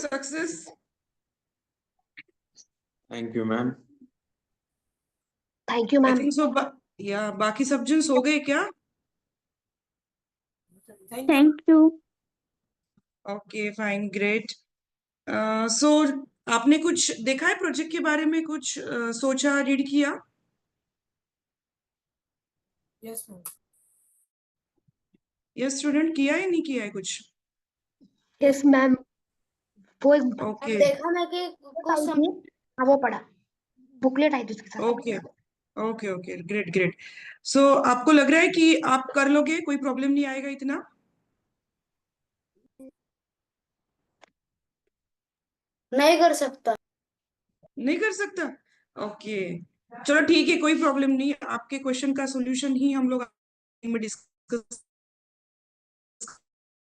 success. Thank you, ma'am. Thank you, I ma'am. think so. Yeah, बाकी सब जन सो गए क्या? Thank you. Okay, fine, great. So आपने कुछ देखा है प्रोजेक्ट के बारे में, कुछ सोचा, रीड किया? Yes, ma'am. यस स्टूडेंट, किया है नहीं किया है कुछ? Yes, ma'am. वो एक ओके देखा मैं कि कुछ आई थी, हाँ वो पढ़ा, बुकलेट आई थी उसके साथ। Okay okay okay, great great. So आपको लग रहा है कि आप कर लोगे, कोई प्रॉब्लम नहीं आएगा इतना? नहीं कर सकता। नहीं कर सकता? ओके, चलो ठीक है, कोई प्रॉब्लम नहीं। आपके क्वेश्चन का सॉल्यूशन ही हम लोग में डिस्कस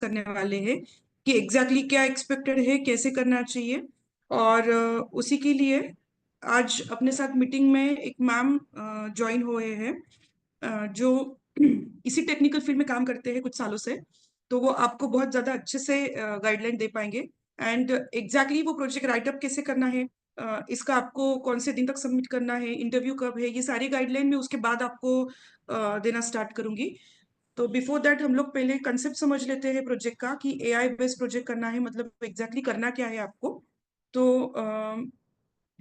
करने वाले हैं कि एग्जैक्टली क्या एक्सपेक्टेड है, कैसे करना चाहिए। और उसी के लिए आज अपने साथ मीटिंग में एक मैम ज्वाइन हुए हैं जो इसी टेक्निकल फील्ड में काम करते हैं कुछ सालों से। तो वो आपको बहुत ज्यादा अच्छे से गाइडलाइन दे पाएंगे। एंड एग्जैक्टली वो प्रोजेक्ट राइटअप कैसे करना है, इसका आपको कौन से दिन तक सबमिट करना है, इंटरव्यू कब है, ये सारी गाइडलाइन मैं उसके बाद आपको देना स्टार्ट करूंगी। तो बिफोर दैट हम लोग पहले कंसेप्ट समझ लेते हैं प्रोजेक्ट का कि एआई बेस्ड प्रोजेक्ट करना है मतलब एग्जैक्टली करना क्या है आपको। तो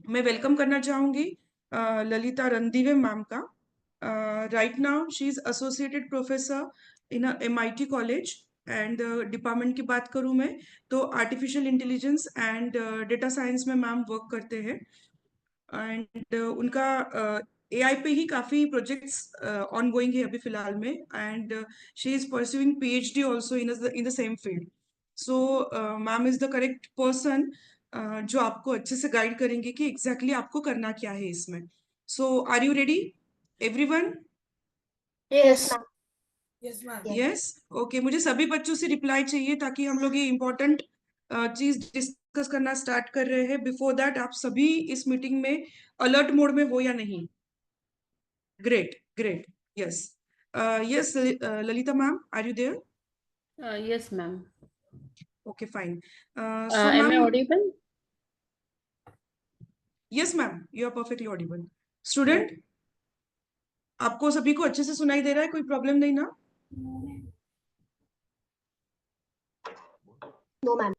मैं वेलकम करना चाहूंगी ललिता रणदीवे मैम का। Right now she is associated professor in MIT college and department की बात करूं मैं तो artificial intelligence and data science में मैम वर्क करते हैं। एंड उनका AI पे ही काफी प्रोजेक्ट्स ऑन गोइंग है अभी फिलहाल में। And she is pursuing PhD also in the same field. So ma'am is the correct person जो आपको अच्छे से गाइड करेंगे कि एग्जैक्टली आपको करना क्या है इसमें। So are you ready everyone? Yes Yes, ma'am. Yes ma'am. Yes okay, मुझे सभी बच्चों से रिप्लाई चाहिए ताकि हम लोग ये इम्पोर्टेंट चीज डिस्कस करना स्टार्ट कर रहे हैं। बिफोर दैट आप सभी इस मीटिंग में अलर्ट मोड में हो या नहीं? Great great, yes yes. Lalita ma'am, are you there? Yes, ma'am. Okay fine. Am so I ma'am, audible? Yes ma'am, you are perfectly audible. Student, आपको सभी को अच्छे से सुनाई दे रहा है? कोई प्रॉब्लम नहीं ना? No, ma'am.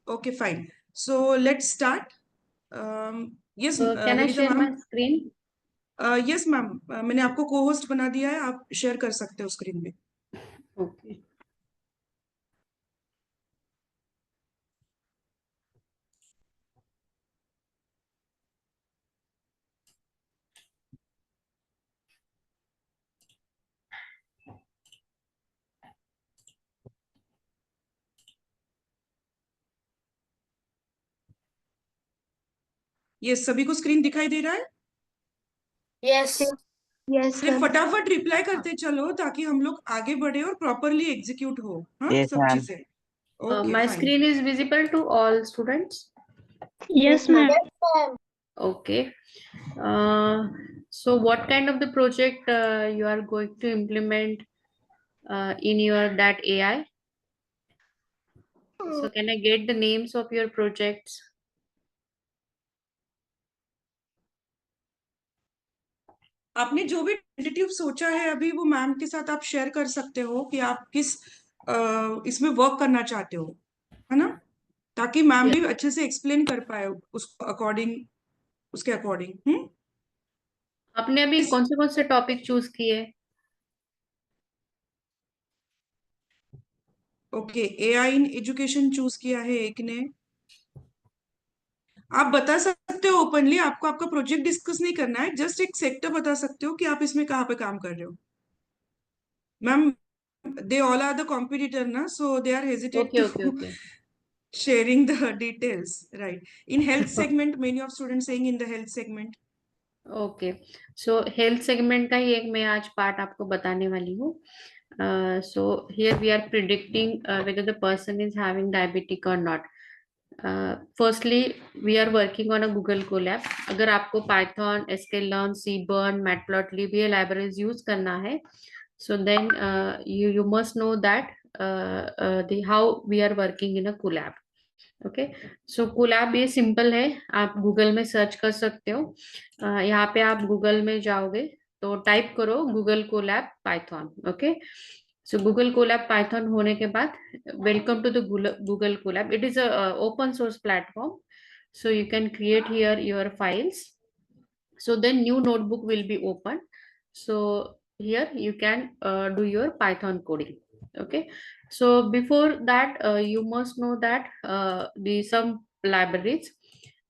Okay fine, so let's start. Yes Can I Lalita share ma'am. my screen? Yes ma'am, मैंने आपको को होस्ट बना दिया है, आप शेयर कर सकते हो स्क्रीन पे। Okay. यस, सभी को स्क्रीन दिखाई दे रहा है? यस Yes, अरे ma'am. फटाफट रिप्लाई करते चलो ताकि हम लोग आगे बढ़े और प्रॉपरली एग्जीक्यूट हो। हाँ, Yes, सब ma'am. चीजें okay My fine. screen is visible to all students. Yes, ma'am. Ma'am. Okay. So what kind of the project you are going to implement in your that AI? So can I get the names of your projects? आपने जो भी tentative सोचा है अभी वो ma'am के साथ आप शेयर कर सकते हो कि आप किस इसमें वर्क करना चाहते हो, है ना? ताकि मैम भी अच्छे से एक्सप्लेन कर पाए उसको अकॉर्डिंग, उसके अकॉर्डिंग। आपने अभी कौन से टॉपिक चूज किए? Okay, AI in education choose किया है एक ने। आप बता सकते हो ओपनली, आपको आपका प्रोजेक्ट डिस्कस नहीं करना है, जस्ट एक सेक्टर बता सकते हो कि आप इसमें कहाँ पे काम कर रहे हो। Ma'am, they all are the competitor ना, so they are hesitate Okay. To sharing the details, right? In health segment, many of students saying in the health segment. Okay, so health segment का ही एक मैं आज part आपको बताने वाली हूँ। So here we are predicting whether the person is having diabetic or not. Firstly we are working on a Google Colab. अगर आपको पाइथन, sklearn, cburn, मैटप्लॉटलिब ये लाइब्रेरीज यूज करना है, so then you must know that how we are working in a collab. Okay, so Colab ये simple है, आप Google में search कर सकते हो। यहाँ पे आप गूगल में जाओगे तो टाइप करो Google Colab Python. Okay, so Google Colab Python होने के बाद welcome to the Google Colab. It is a open source platform, so you can create here your files. So then new notebook will be open. So here you can do your Python coding. Okay, so before that you must know that the some libraries,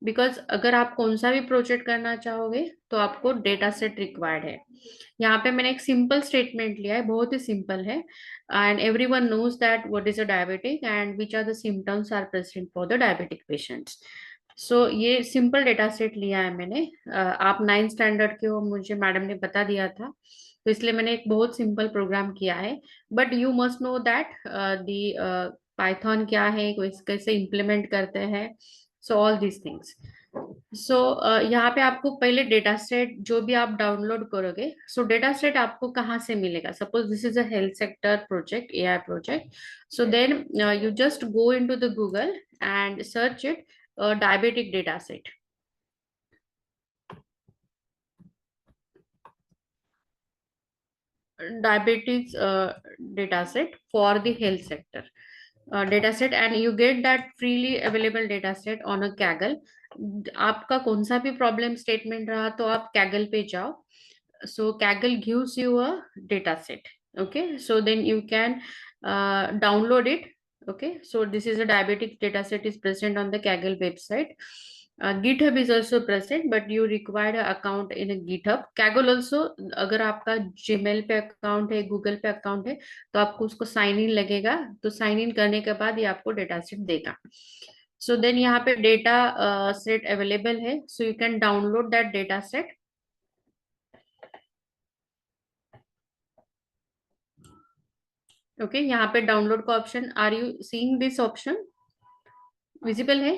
because अगर आप कौन सा भी project करना चाहोगे तो आपको data set required है। यहाँ पे मैंने एक सिंपल स्टेटमेंट लिया है, बहुत ही सिंपल है, and everyone knows that what is a diabetic and which are the symptoms are present for the diabetic patients. So ये सिंपल डेटा सेट लिया है मैंने। आप 9th स्टैंडर्ड के हो, मुझे मैडम ने बता दिया था, तो इसलिए मैंने एक बहुत सिंपल प्रोग्राम किया है। But you must know that the Python क्या है, कैसे इम्प्लीमेंट करते हैं, सो ऑल दीज थिंग्स। सो यहाँ पे आपको पहले डेटा सेट जो भी आप डाउनलोड करोगे, सो डेटा सेट आपको कहाँ से मिलेगा। Suppose this is a health sector project, AI project, so then you just go into the Google and search it, diabetic data set. Diabetes data set for the health sector data set, and you get that freely available data set on a Kaggle. आपका कौन सा भी problem statement रहा तो आप Kaggle पे जाओ. So Kaggle gives you a data set. Okay, so then you can download it. Okay, so this is a diabetic data set is present on the Kaggle website. GitHub is also present, but you require an account in a GitHub. Kaggle also, अगर आपका Gmail पे account है, Google पे account है, तो आपको उसको sign in लगेगा, तो साइन इन करने के बाद ये आपको डेटा सेट देगा. सो देन यहाँ पे डेटा सेट अवेलेबल है, so you can download that data set. Okay, यहाँ पे डाउनलोड का option, are you seeing this option visible है?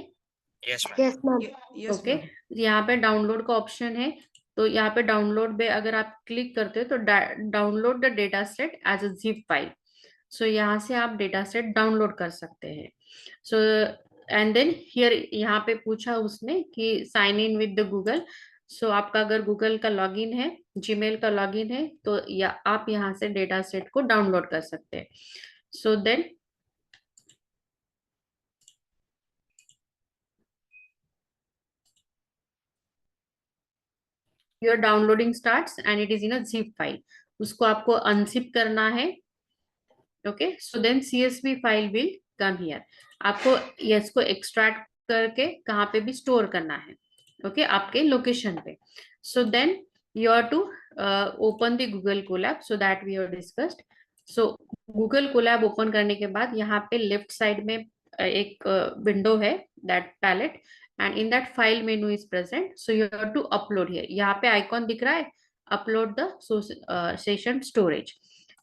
Yes yes ma'am. Yes okay, यहाँ पे डाउनलोड का ऑप्शन है, तो यहाँ पे डाउनलोड पे अगर आप क्लिक करते हो तो download the data set as a zip file. So यहाँ से आप डेटा सेट डाउनलोड कर सकते हैं. सो एंड देन हियर यहाँ पे पूछा उसने कि sign in with the Google. So आपका अगर गूगल का लॉगिन है, जीमेल का लॉगिन है, तो या आप यहाँ से डेटा सेट को डाउनलोड कर सकते हैं. So then your downloading starts and it is in a zip file. उसको आपको unzip करना है. Okay, so then CSV file will come here. आपको ये इसको extract करके कहाँ पे भी store करना है. Okay, आपके location पे. So then you have to open the Google Colab, so that we have discussed. So Google Colab open करने के बाद यहाँ पे left side में एक window है, that palette, and in that file menu is present, so you have to upload here. यहाँ पे icon दिख रहा है, upload the session storage.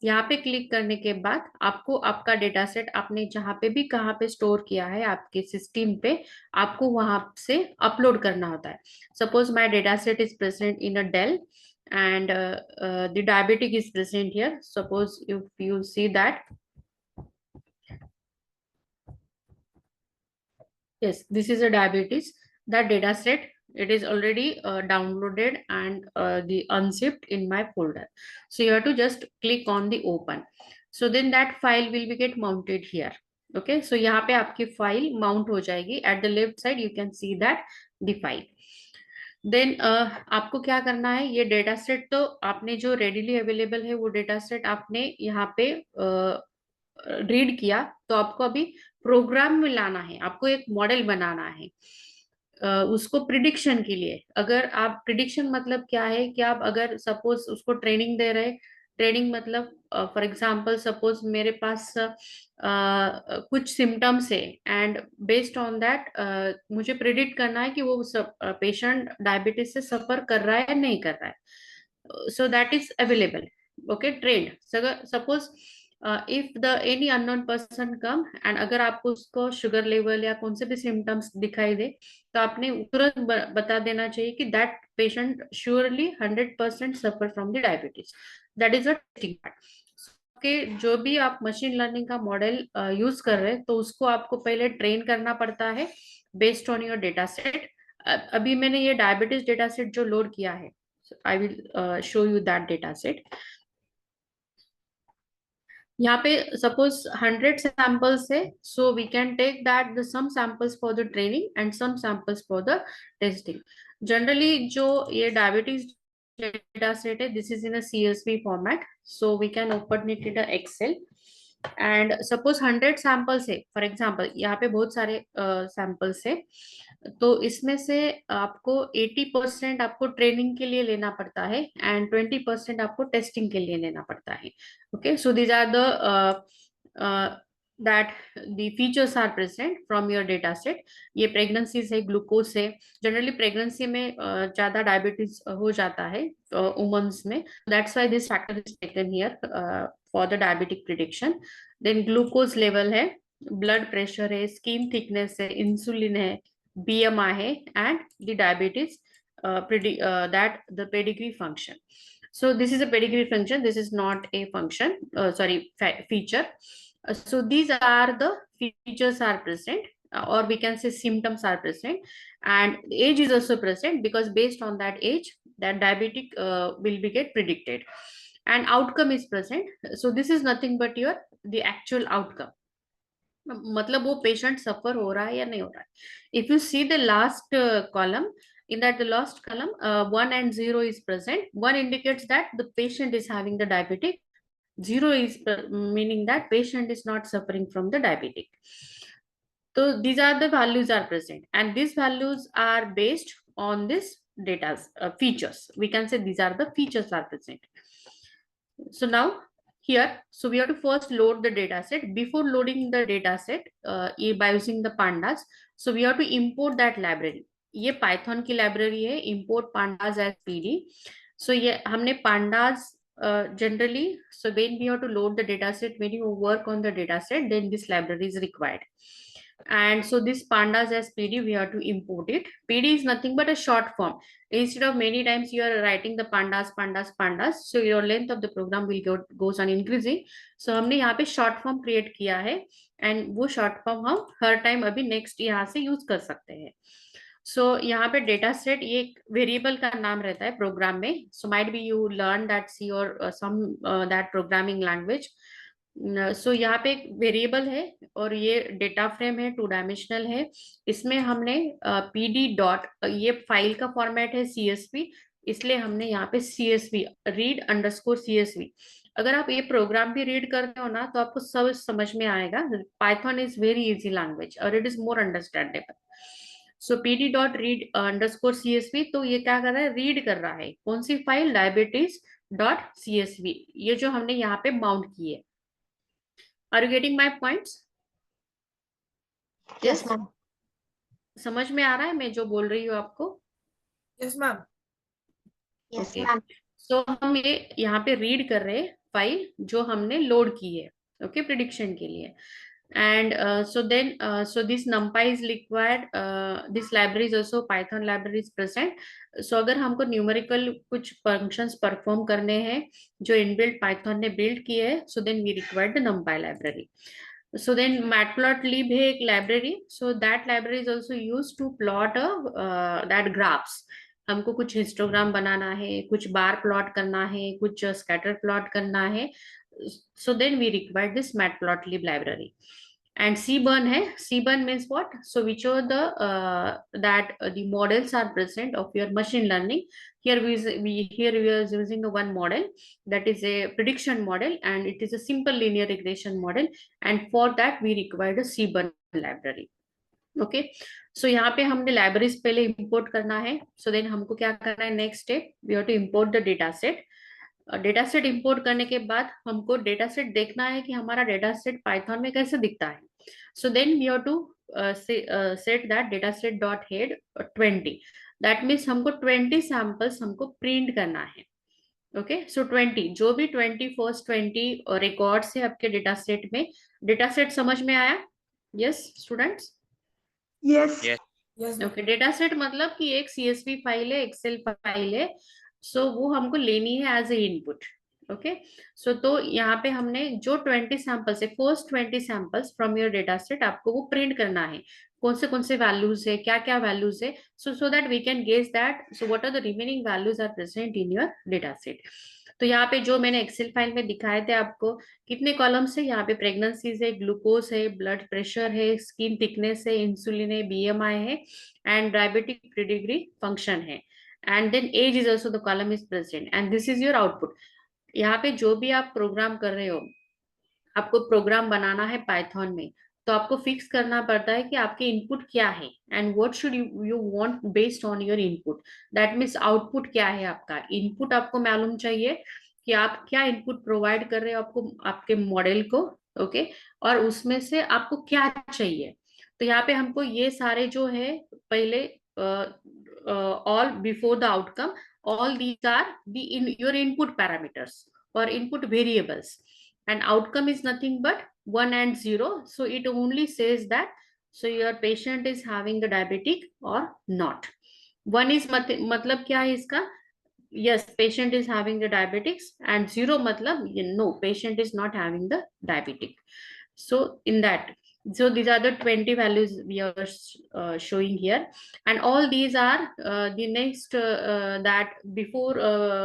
यहाँ पे क्लिक करने के बाद आपको आपका डेटा सेट आपने जहाँ पे भी कहाँ पे स्टोर किया है आपके सिस्टम पे, आपको वहां से अपलोड करना होता है. Suppose my data set is present in a Dell and the diabetic is present here. Suppose if you see that, yes, this is a diabetes, that data set, it is already downloaded and the unzipped in my folder. So you have to just click on the open. So then that file will be get mounted here. Okay, so यहाँ पे आपकी file mount हो जाएगी. At the left side you can see that the file. Then आपको क्या करना है, ये डेटा सेट तो आपने जो रेडीली अवेलेबल है वो डेटा सेट आपने यहाँ पे रीड किया, तो आपको अभी प्रोग्राम में लाना है, आपको एक मॉडल बनाना है उसको प्रिडिक्शन के लिए. अगर आप प्रिडिक्शन मतलब क्या है कि आप अगर सपोज उसको ट्रेनिंग दे रहे, ट्रेनिंग मतलब फॉर एग्जांपल सपोज मेरे पास कुछ सिम्टम्स है एंड बेस्ड ऑन दैट मुझे प्रिडिक्ट करना है कि वो पेशेंट डायबिटीज से सफर कर रहा है या नहीं कर रहा है. So that is available. Okay, trend. Suppose if the any unknown person come and अगर आपको उसको शुगर लेवल या कौन से भी सिम्टम्स दिखाई दे, तो आपने तुरंत बता देना चाहिए कि that patient surely 100% suffer from the diabetes. That is a testing part. आपके जो भी आप मशीन लर्निंग का मॉडल यूज कर रहे हैं तो उसको आपको पहले ट्रेन करना पड़ता है based on your data set. अभी मैंने ये डायबिटीज डेटा सेट जो लोड किया है, I will show you that data set. यहाँ पे सपोज 100 सैंपल्स है, so we can take that the some samples for the training and some samples for the testing. Generally जो ये diabetes data set है, this is in a CSV format, so we can open it in Excel and suppose 100 samples है, for example यहाँ पे बहुत सारे samples है, तो इसमें से आपको 80% आपको ट्रेनिंग के लिए लेना पड़ता है एंड 20% आपको टेस्टिंग के लिए लेना पड़ता है। Okay, so these are the that the features are present from your data set। ये प्रेगनेंसीज है, ग्लूकोज है, जनरली प्रेगनेंसी में ज्यादा डायबिटीज हो जाता है वुमेन्स में, that's why this factor is taken here for the diabetic prediction. Then glucose level है, ब्लड प्रेशर है, स्किन थिकनेस है, इंसुलिन है, BMI है and the diabetes that the pedigree function। So this is a pedigree function, this is not a function, feature। So these are the features are present, or we can say symptoms are present, and age is also present because based on that age that diabetic will be get predicted, and outcome is present। So this is nothing but your the actual outcome, मतलब वो patient सफर हो रहा है या नहीं हो रहा है। If you see the last column, in that the last column 1 and 0 is present, 1 indicates that the patient is having the diabetic, 0 is meaning that patient is not suffering from the diabetic। So these are the values are present and these values are based on this data features, we can say these are the features are present। So now here, so we have to first load the data set। Before loading the data set by using the pandas, so we have to import that library। ये Python की library है, import pandas as PD। so ये हमने pandas generally, so when we have to load the data set, when you work on the data set, then this library is required, and so this pandas as PD we have to import it। PD is nothing but a short form, instead of many times you are writing the pandas, so your length of the program will goes on increasing। so हमने यहाँ पे short form create किया है and वो short form हम हर time अभी next यहाँ से use कर सकते हैं। so यहाँ पे data set ये एक variable का नाम रहता है program में, so might be you learn that C or some that programming language। so यहाँ पे एक वेरिएबल है और ये डेटा फ्रेम है, 2 डायमेंशनल है। इसमें हमने PD डॉट, ये फाइल का फॉर्मेट है CSV, इसलिए हमने यहाँ पे CSV रीड अंडरस्कोर CSV। अगर आप ये प्रोग्राम भी रीड करते हो ना तो आपको सब समझ में आएगा। Python is very easy language और it is more understandable. So PD dot read underscore CSV, तो ये क्या कर रहा है, रीड कर रहा है कौन सी फाइल, डायबिटीज डॉट CSV, ये जो हमने यहाँ पे माउंट की है। Are you getting my points? Yes, ma'am. समझ में आ रहा है मैं जो बोल रही हूँ आपको? Yes, ma'am. Yes, Okay. ma'am. So हम ये यहाँ पे रीड कर रहे हैं फाइल जो हमने लोड की है, ओके, प्रिडिक्शन के लिए। and so then so this numpy is required, this library is also python library is present। so अगर हमको न्यूमेरिकल कुछ फंक्शंस परफॉर्म करने हैं जो इनबिल्ट पाइथन ने बिल्ड किए हैं, so then we require the numpy library। so then matplotlib है एक library, so that library is also used to plot that graphs। हमको कुछ हिस्टोग्राम बनाना है, कुछ बार प्लॉट करना है, कुछ स्कैटर प्लॉट करना है, so then we require this matplotlib library। and cburn है, cburn means what, so which are the that the models are present of your machine learning। here we are using one model that is a prediction model and it is a simple linear regression model, and for that we require a cburn library। Okay so यहाँ पे हमने libraries पहले import करना है। So then हमको क्या करना है, next step we have to import the data set. Data set import करने के बाद हमको डेटा सेट देखना है कि हमारा डेटा सेट पाइथन में कैसे दिखता है। So then we have to set that data set dot head 20, that means हमको 20 सैंपल्स हमको प्रिंट करना है। ओके सो 20 जो भी 20 रिकॉर्ड्स है आपके डेटा सेट में। डेटा सेट समझ में आया? Yes students? Yes Yes, ma'am. Okay data set मतलब कि एक CSV फाइल है, एक्सेल फाइल है, सो वो हमको लेनी है as a input. Okay so तो यहाँ पे हमने जो 20 सैंपल्स है, first 20 samples from your data set आपको वो प्रिंट करना है, कौन से वैल्यूज है, क्या क्या वैल्यूज है, so that we can guess that so what are the remaining values are present in your data set. तो यहाँ पे जो मैंने एक्सेल फाइल में दिखाए थे आपको, कितने कॉलम्स है यहाँ पे, प्रेगनेंसीज है, ग्लूकोज है, ब्लड प्रेशर है, स्किन थिकनेस है, इंसुलिन है, बीएमआई है, एंड डायबिटिक प्रीडिग्री फंक्शन है, and then age is also the column is present, and this is your output. यहाँ पे जो भी आप प्रोग्राम कर रहे हो, आपको प्रोग्राम बनाना है पाइथन में, तो आपको फिक्स करना पड़ता है कि आपके इनपुट क्या है and what should you want based on your input. That means output क्या है आपका, इनपुट आपको मालूम चाहिए कि आप क्या इनपुट प्रोवाइड कर रहे हो आपको, आपके मॉडल को, ओके और उसमें से आपको क्या चाहिए। तो यहाँ पे हमको ये सारे जो है पहले all before the outcome, all these are the your input parameters or input variables, and outcome is nothing but 1 and 0. So it only says that so your patient is having the diabetic or not. 1 is matlab kya hai iska, yes patient is having the diabetics, and 0 matlab no patient is not having the diabetic. So in that, so these are the 20 values we are showing here, and all these are the next that before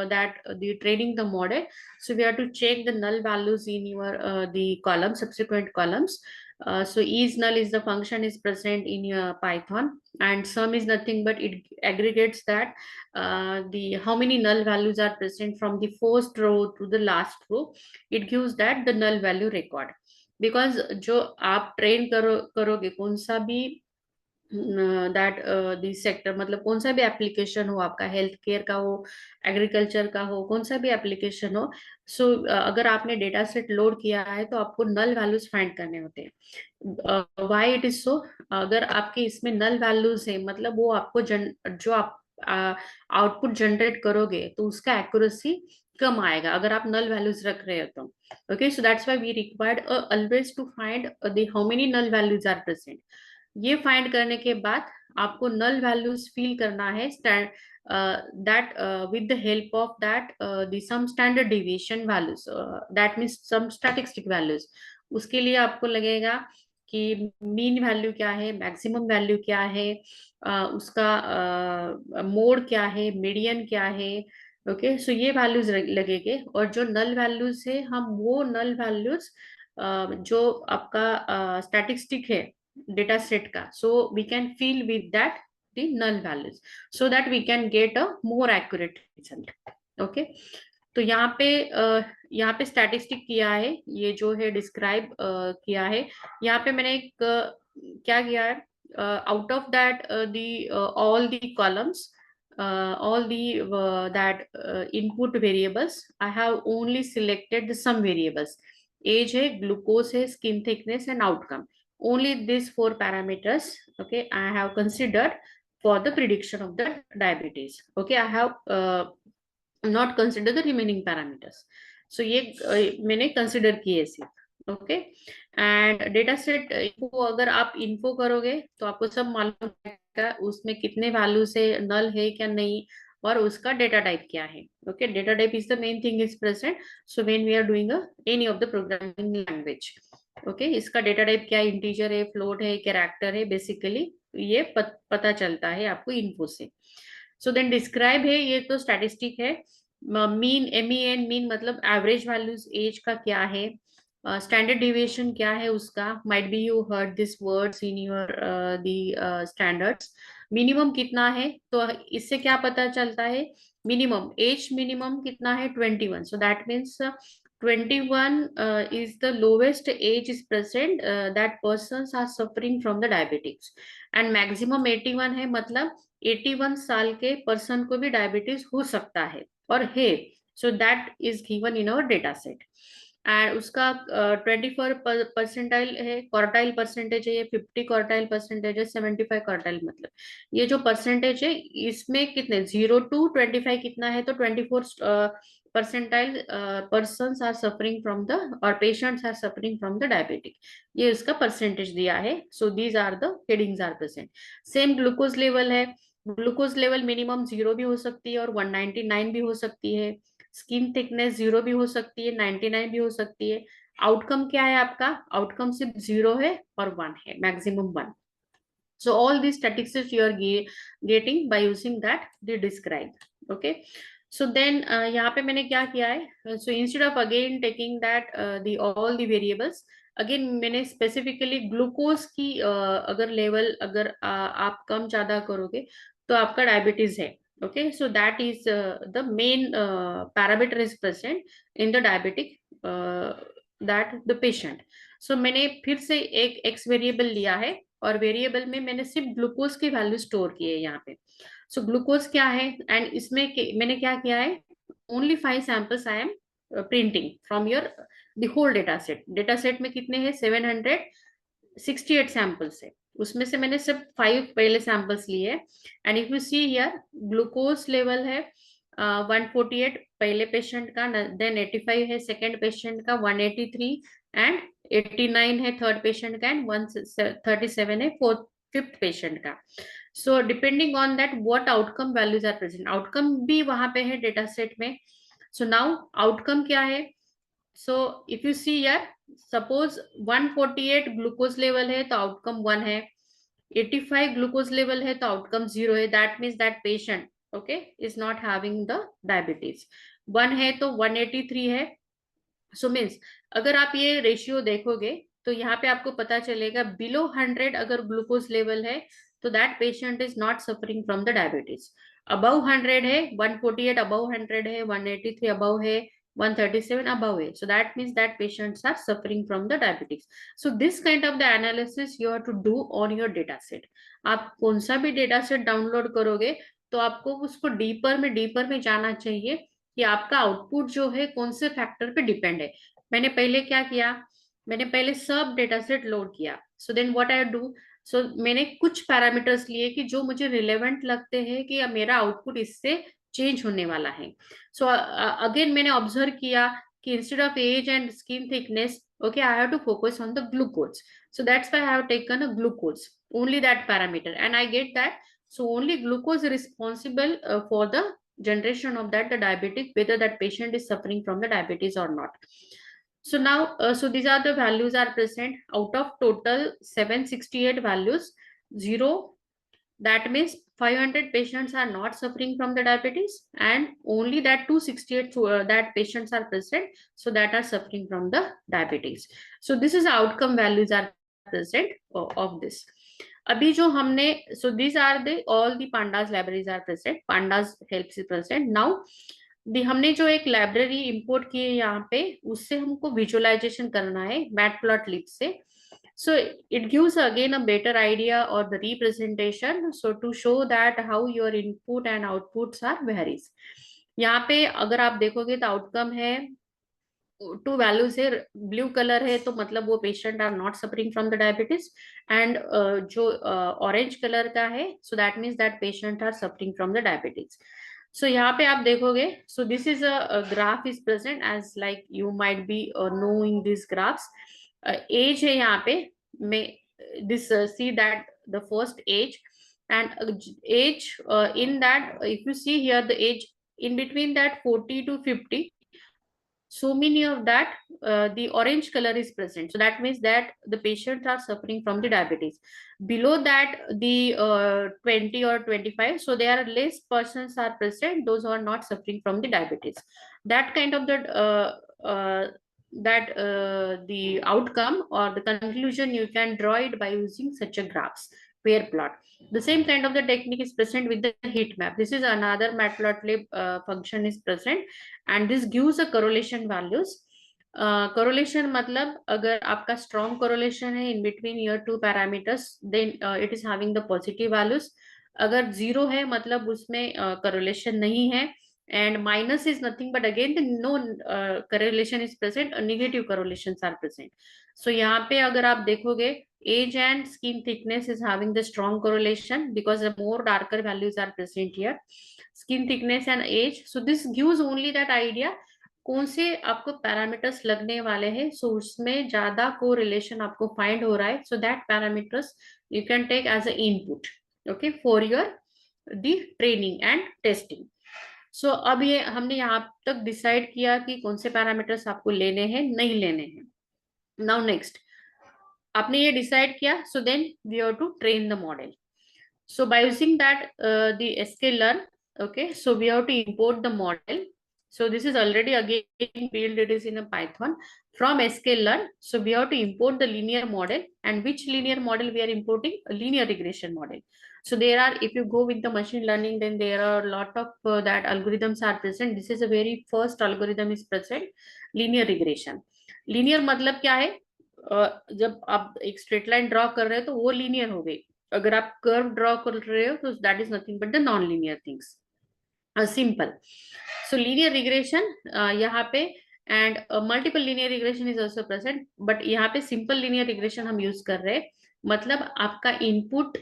that the training the model, so we have to check the null values in your the column, subsequent columns. So each null is the function is present in your Python, and sum is nothing but it aggregates that the how many null values are present from the first row to the last row. It gives that the null value record, because जो आप train करोगे कौन सा भी that the sector, मतलब कौन सा भी एप्लीकेशन हो आपका, हेल्थ केयर का हो, एग्रीकल्चर का हो, कौन सा भी एप्लीकेशन हो, सो अगर आपने डेटा सेट लोड किया है तो आपको नल वैल्यूज फाइंड करने होते हैं। व्हाई इट इज सो, अगर आपके इसमें नल वैल्यूज है मतलब वो आपको जो आप आउटपुट जनरेट करोगे तो उसका एक्यूरेसी कम आएगा अगर आप नल वैल्यूज रख रहे हो तो। Okay so that's why we required always to find the how many null values are present. ये फाइंड करने के बाद आपको नल वैल्यूज फिल करना है that with the help of that the some standard deviation values, that means some statistic values। उसके लिए आपको लगेगा कि मीन वैल्यू क्या है, मैक्सिमम वैल्यू क्या है, उसका मोड क्या है, मीडियन क्या है, ओके सो ये वैल्यूज लगेंगे। और जो नल वैल्यूज है हम वो नल वैल्यूज जो आपका स्टैटिस्टिक है डेटा सेट का, so we can fill with that the null values so that we can get a more accurate result। okay तो यहाँ पे स्टैटिस्टिक किया है, ये जो है डिस्क्राइब किया है। यहाँ पे मैंने एक क्या किया है, out of that the all the columns all the that input variables, I have only selected the some variables, age है, glucose है, skin thickness and outcome, only these 4 parameters, okay I have considered for the prediction of the diabetes। okay I have not considered the remaining parameters, so ये मैंने consider किए सिर्फ। Okay and data set इनको अगर आप info करोगे तो आपको सब मालूम रहेगा उसमें कितने वैल्यू से नल है क्या नहीं, और उसका डेटा टाइप क्या है। Okay data type is the main thing is present so when we are doing any of the programming language. Okay इसका डेटा टाइप क्या है, इंटीजर है, फ्लोट है, कैरेक्टर है, बेसिकली ये पता चलता है आपको इन्फो से। सो देन डिस्क्राइब है, ये तो स्टैटिस्टिक है। मीन MEN मीन मतलब एवरेज वैल्यूज एज का क्या है, स्टैंडर्ड डिविएशन क्या है उसका, might be you heard this words in your the standards. Minimum कितना है, तो इससे क्या पता चलता है, मिनिमम एज मिनिमम कितना है 21, सो that means 21 is the lowest age is present that persons are suffering from the diabetics, and maximum 81 है मतलब 81 साल के पर्सन को भी डायबिटीज हो सकता है और है, so that is given in our data set. And उसका 24 परसेंटाइल है, क्वार्टाइल परसेंटेज है, ये 50 क्वार्टाइल परसेंटेज है, 75 क्वार्टाइल, मतलब ये जो परसेंटेज है इसमें कितने 0 to 25 कितना है, तो 24 percentile persons are suffering from the और patients are suffering from the diabetic, ये उसका परसेंटेज दिया है। So these are the headings are present. Same glucose level है, ग्लूकोज लेवल मिनिमम 0 भी हो सकती है और 199 भी हो सकती है। स्किन थिकनेस 0 भी हो सकती है, 99 भी हो सकती है। आउटकम क्या है आपका? आउटकम सिर्फ 0 है और 1 है, maximum 1. So all these statistics you are getting by using that they describe. Okay. So then यहाँ पे मैंने क्या किया है? So instead of again taking that the all the variables, again मैंने specifically ग्लूकोज की अगर लेवल अगर आप कम ज्यादा करोगे तो आपका डायबिटीज है. Okay, so that is the main parameter is present in the diabetic that the patient. So मैंने फिर से एक x वेरिएबल लिया है और वेरिएबल में मैंने सिर्फ ग्लूकोज की वैल्यू स्टोर की है यहाँ पे. सो ग्लूकोज क्या है एंड इसमें मैंने क्या किया है? Only 5 samples I am printing from your the whole data set. Data set में कितने हैं? 768 सैंपल्स है, उसमें से मैंने सिर्फ 5 पहले सैंपल्स लिए. And if you see here glucose level है 148 पहले पेशेंट का, देन 85 है सेकेंड पेशेंट का, 183 एंड 89 है थर्ड पेशेंट का, एंड 137 है फिफ्थ पेशेंट का. So depending on that what outcome values are present, outcome भी वहां पे है डेटा सेट में. सो नाउ आउटकम क्या है? सो इफ यू सी यार, सपोज 148 ग्लूकोज लेवल है तो आउटकम 1 है, 85 ग्लूकोज लेवल है तो आउटकम 0 है. That means that patient okay is not having the diabetes. 1 है तो 183 है. सो मीन्स अगर आप ये रेशियो देखोगे तो यहाँ पे आपको पता चलेगा बिलो 100 अगर ग्लूकोज लेवल है तो that patient is not suffering from the diabetes. Above 100 है, 148 अबव 100 है, 183 अबव है, 137 above है, so that means that patients are suffering from the diabetes. So this kind of the analysis you have to do on your data set. आप कौन सा भी data set download करोगे तो आपको उसको डीपर में जाना चाहिए कि आपका आउटपुट जो है कौन से फैक्टर पे डिपेंड है. मैंने पहले क्या किया? मैंने पहले सब डेटा सेट लोड किया. So then what I do, so मैंने कुछ पैरामीटर्स लिए कि जो मुझे रिलेवेंट लगते हैं कि मेरा आउटपुट इससे चेंज होने वाला है. सो अगेन मैंने ऑब्जर्व किया कि instead of age and skin thickness okay I have to focus on the glucose, so that's why I have taken a glucose, only that parameter, and I get that so only glucose is responsible for the generation of that the diabetic, whether that patient is suffering from the diabetes or not. So now so these are the values are present out of total 768 values. 0, that means 500 patients are not suffering from the diabetes, and only that 268 that patients are present so that are suffering from the diabetes. So this is outcome values are present of this. अभी जो हमने so these are the all the pandas libraries are present, pandas helps is present. now हमने जो एक library import की है यहाँ पे उससे हमको विजुअलाइजेशन करना है मैटप्लॉटलिब से. So it gives again a better idea or the representation, so to show that how your input and outputs are varies. यहाँ पे अगर आप देखोगे तो आउटकम है 2 वैल्यूज है, ब्लू कलर है तो मतलब वो patient are not suffering from the diabetes, and जो ऑरेंज कलर का है so that means that patient are suffering from the diabetes. So यहाँ पे आप देखोगे so this is a graph is present as like you might be knowing this graphs. As है यहाँ पे में this see that the first age and age in that if you see here the age in between that 40 to 50, so many of that the orange color is present, so that means that the patients are suffering from the diabetes. Below that the 20 or 25, so there are less persons are present those who are not suffering from the diabetes. That kind of the outcome or the conclusion you can draw it by using such a graphs pair plot. The same kind of the technique is present with the heat map. This is another matplotlib function is present, and this gives a correlation values. Correlation मतलब अगर आपका strong correlation है in between your two parameters, then it is having the positive values. अगर 0 है मतलब उसमें correlation नहीं है, and minus is nothing but again the no correlation is present, negative correlations are present. So यहाँ पे अगर आप देखोगे age and skin thickness is having the strong correlation because the more darker values are present here, skin thickness and age. So this gives only that idea कौन से आपको parameters लगने वाले हैं, सो उसमें ज्यादा कोरिलेशन आपको फाइंड हो रहा है, so that parameters you can take as a input okay for your the training and testing. So अब ये हमने यहाँ तक डिसाइड किया कि कौन से पैरामीटर्स आपको लेने हैं, नहीं लेने हैं. नाउ नेक्स्ट, आपने ये डिसाइड किया, so then we have to train the model. So by using that the sklearn, okay, so we have to import the model. So this is already again built, it is in a Python from sklearn. So we have to import the linear model, and which linear model we are importing? A linear regression model. So there are, if you go with the machine learning, then there are a lot of that algorithms are present. This is a very first algorithm is present, linear regression. Linear मतलब क्या है? जब आप एक straight line draw कर रहे हो तो वो लीनियर हो गई. अगर आप कर्व ड्रॉ कर रहे हो तो that is nothing but the non linear things, simple. So linear regression यहाँ पे and multiple linear regression is also present, but यहाँ पे सिंपल लीनियर रिग्रेशन हम यूज कर रहे हैं. मतलब आपका इनपुट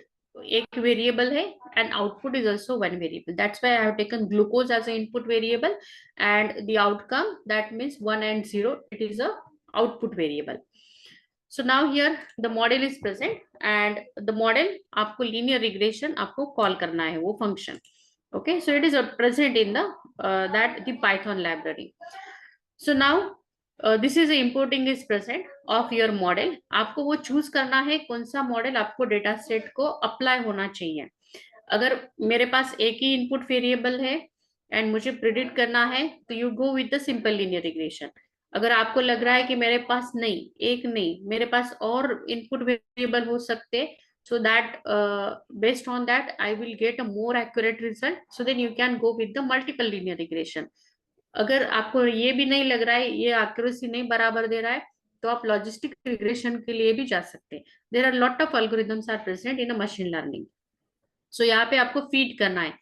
एक वेरिएबल है and output is also one variable. That's why I have taken glucose as a input variable and the outcome that means 1 and 0, it is a output variable. So now here the model is present and the model आपको linear regression आपको call करना है वो function. Okay, so it is present in the the Python library. So now this is importing is present of your model. आपको वो choose करना है कौन सा model आपको data set को apply होना चाहिए. अगर मेरे पास एक ही input variable है and मुझे predict करना है तो you go with the simple linear regression. अगर आपको लग रहा है कि मेरे पास नहीं, एक नहीं, मेरे पास और इनपुट वेरिएबल हो सकते, so that based on that I will get a more accurate result, so then you can go with the multiple linear regression. अगर आपको ये भी नहीं लग रहा है, ये accuracy नहीं बराबर दे रहा है, तो आप लॉजिस्टिक रिग्रेशन के लिए भी जा सकते हैं. There are lot of algorithms are present in a machine learning. So यहाँ पे आपको फीड करना है.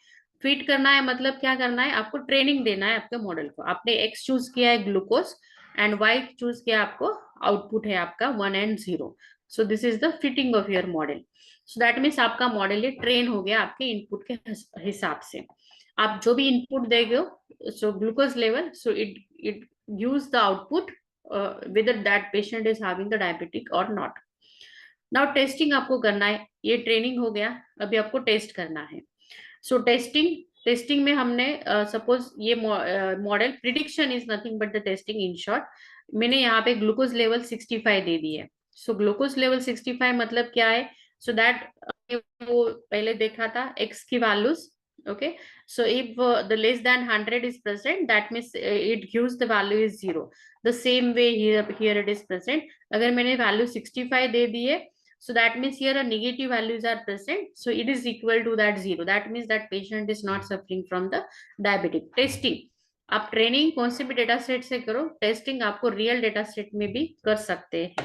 फीड करना है मतलब क्या करना है? आपको ट्रेनिंग देना है आपके मॉडल को. आपने एक्स चूज किया है ग्लूकोज एंड वाई चूज किया, आपको आउटपुट है आपका 1 and 0. So this is the fitting of your model. So that means आपका मॉडल ये ट्रेन हो गया आपके इनपुट के हिसाब से. आप जो भी इनपुट देंगे, so glucose level, so it gives the output whether that patient is having the diabetic or not. Now testing आपको करना है. ये ट्रेनिंग हो गया, अभी आपको टेस्ट करना है. सो टेस्टिंग में हमने सपोज ये model prediction is nothing but the testing. In short मैंने यहाँ पे ग्लूकोज लेवल 65 दे दी है. सो ग्लूकोज लेवल 65 मतलब क्या है? सो दैट वो पहले देखा था एक्स की values. Okay, so if the less than 100 is present, that means it gives the value is 0. The same way here it is present. अगर मैंने value 65 दे दी है, so that means here a negative values are present, so it is equal to that 0. That means that patient is not suffering from the diabetic. Testing आप training कौन से भी data set से करो, testing आपको real data set में भी कर सकते हैं.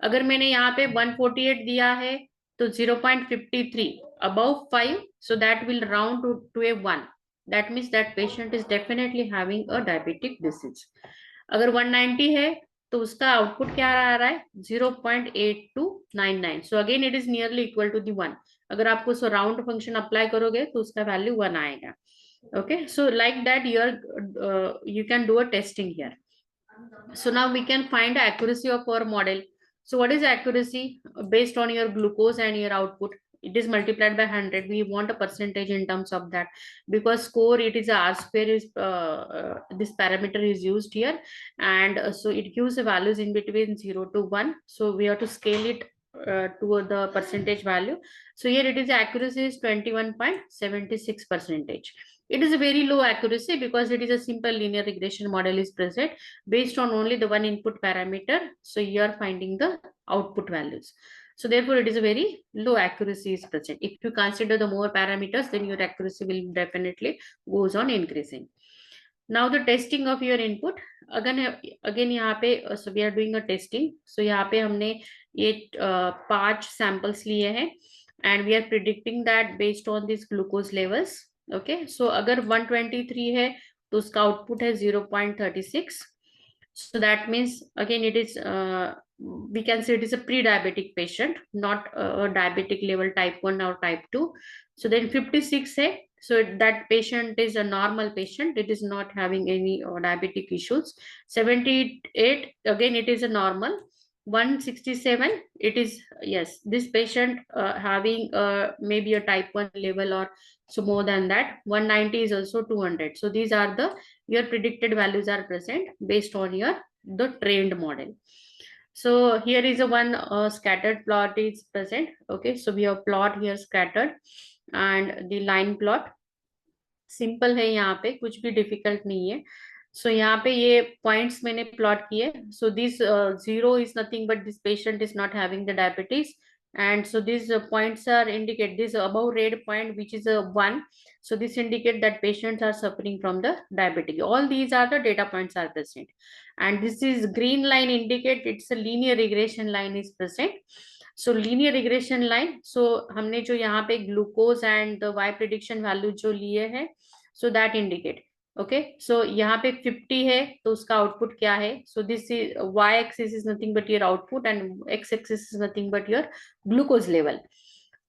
अगर मैंने यहाँ पे 148 दिया है तो 0.53 above 5, so that will round to a 1. That means that patient is definitely having a diabetic disease. अगर 190 है तो उसका आउटपुट क्या आ रहा है? 0.8299. So again it is nearly equal to the 1. अगर आप उस राउंड फंक्शन अप्लाई करोगे तो उसका वैल्यू 1 आएगा. Okay, so like that you can do a testing here. So now we can find the accuracy of our model. So what is accuracy? Based on your glucose and your output, it is multiplied by 100. We want a percentage in terms of that, because score, it is a R square is this parameter is used here, and so it gives the values in between 0 to 1. So we have to scale it to the percentage value. So here it is accuracy is 21.76%. It is a very low accuracy because it is a simple linear regression model is present based on only the one input parameter. So you are finding the output values. So therefore it is a very low accuracy is present. If you consider the more parameters, then your accuracy will definitely goes on increasing. Now the testing of your input. Again यहाँ पे so we are doing a testing. So यहाँ पे हमने ये 5 samples लिए हैं and we are predicting that based on these glucose levels. Okay, so अगर 123 है तो उसका आउटपुट है 0.36. So that means again it is we can say it is a pre-diabetic patient, not a diabetic level type 1 or type 2. So then 56 है, so that patient is a normal patient, it is not having any diabetic issues. 78 again it is a normal. 167, it is, yes, this patient having maybe a type 1 level or so more than that. 190 is also 200. So these are the your predicted values are present based on your the trained model. So here is a one scattered plot is present. Okay, so we have plot here scattered and the line plot simple है, यहाँ पे कुछ भी difficult नहीं है. सो यहाँ पे ये पॉइंट्स मैंने प्लॉट किए. So this 0 is nothing but this patient is not having the diabetes, and so these points are indicate this above red point which is a 1, so this indicate that patients are suffering from the diabetes. All these are the data points are present, and this is green line indicate it's a linear regression line is present. So linear regression line, so हमने जो यहाँ पे glucose and the y prediction value जो लिए है, so that indicate. Okay, so यहाँ पे 50 है तो उसका आउटपुट क्या है. So this is y axis is nothing but your output and x axis is nothing but your glucose level.